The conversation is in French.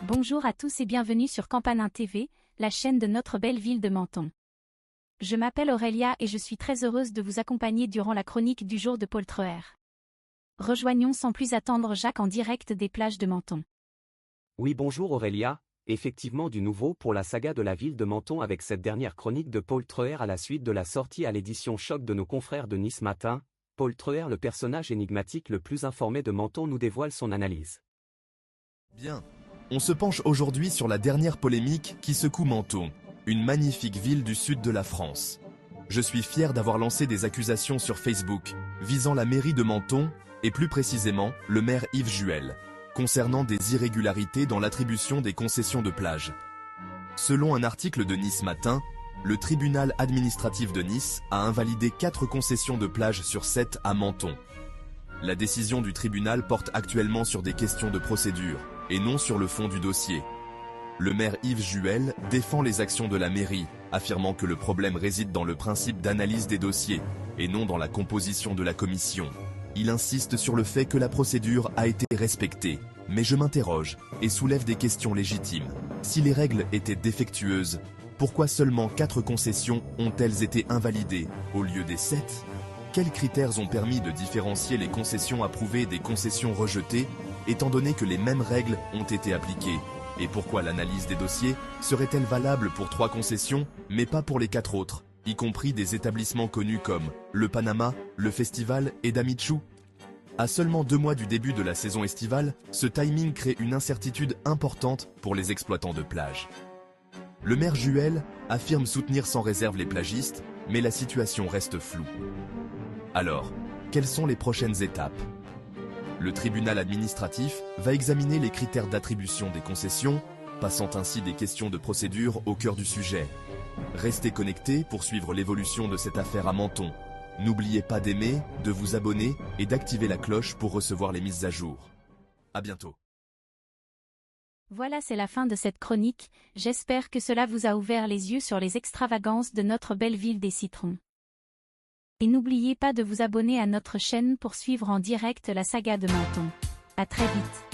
Bonjour à tous et bienvenue sur Campanin TV, la chaîne de notre belle ville de Menton. Je m'appelle Aurélia et je suis très heureuse de vous accompagner durant la chronique du jour de Paul Treuer. Rejoignons sans plus attendre Jacques en direct des plages de Menton. Oui, bonjour Aurélia, effectivement du nouveau pour la saga de la ville de Menton avec cette dernière chronique de Paul Treuer à la suite de la sortie à l'édition Choc de nos confrères de Nice Matin. Paul Treuer, le personnage énigmatique le plus informé de Menton, nous dévoile son analyse. Bien. On se penche aujourd'hui sur la dernière polémique qui secoue Menton, une magnifique ville du sud de la France. Je suis fier d'avoir lancé des accusations sur Facebook, visant la mairie de Menton, et plus précisément le maire Yves Juel, concernant des irrégularités dans l'attribution des concessions de plage. Selon un article de Nice Matin, le tribunal administratif de Nice a invalidé 4 concessions de plage sur 7 à Menton. La décision du tribunal porte actuellement sur des questions de procédure, et non sur le fond du dossier. Le maire Yves Juel défend les actions de la mairie, affirmant que le problème réside dans le principe d'analyse des dossiers, et non dans la composition de la commission. Il insiste sur le fait que la procédure a été respectée, mais je m'interroge, et soulève des questions légitimes. Si les règles étaient défectueuses, pourquoi seulement 4 concessions ont-elles été invalidées, au lieu des 7 ? Quels critères ont permis de différencier les concessions approuvées des concessions rejetées, étant donné que les mêmes règles ont été appliquées? Et pourquoi l'analyse des dossiers serait-elle valable pour 3 concessions, mais pas pour les 4 autres, y compris des établissements connus comme le Panama, le Festival et Damichou? À seulement 2 mois du début de la saison estivale, ce timing crée une incertitude importante pour les exploitants de plage. Le maire Juel affirme soutenir sans réserve les plagistes, mais la situation reste floue. Alors, quelles sont les prochaines étapes? Le tribunal administratif va examiner les critères d'attribution des concessions, passant ainsi des questions de procédure au cœur du sujet. Restez connectés pour suivre l'évolution de cette affaire à Menton. N'oubliez pas d'aimer, de vous abonner et d'activer la cloche pour recevoir les mises à jour. À bientôt. Voilà, c'est la fin de cette chronique. J'espère que cela vous a ouvert les yeux sur les extravagances de notre belle ville des citrons. Et n'oubliez pas de vous abonner à notre chaîne pour suivre en direct la saga de Menton. À très vite.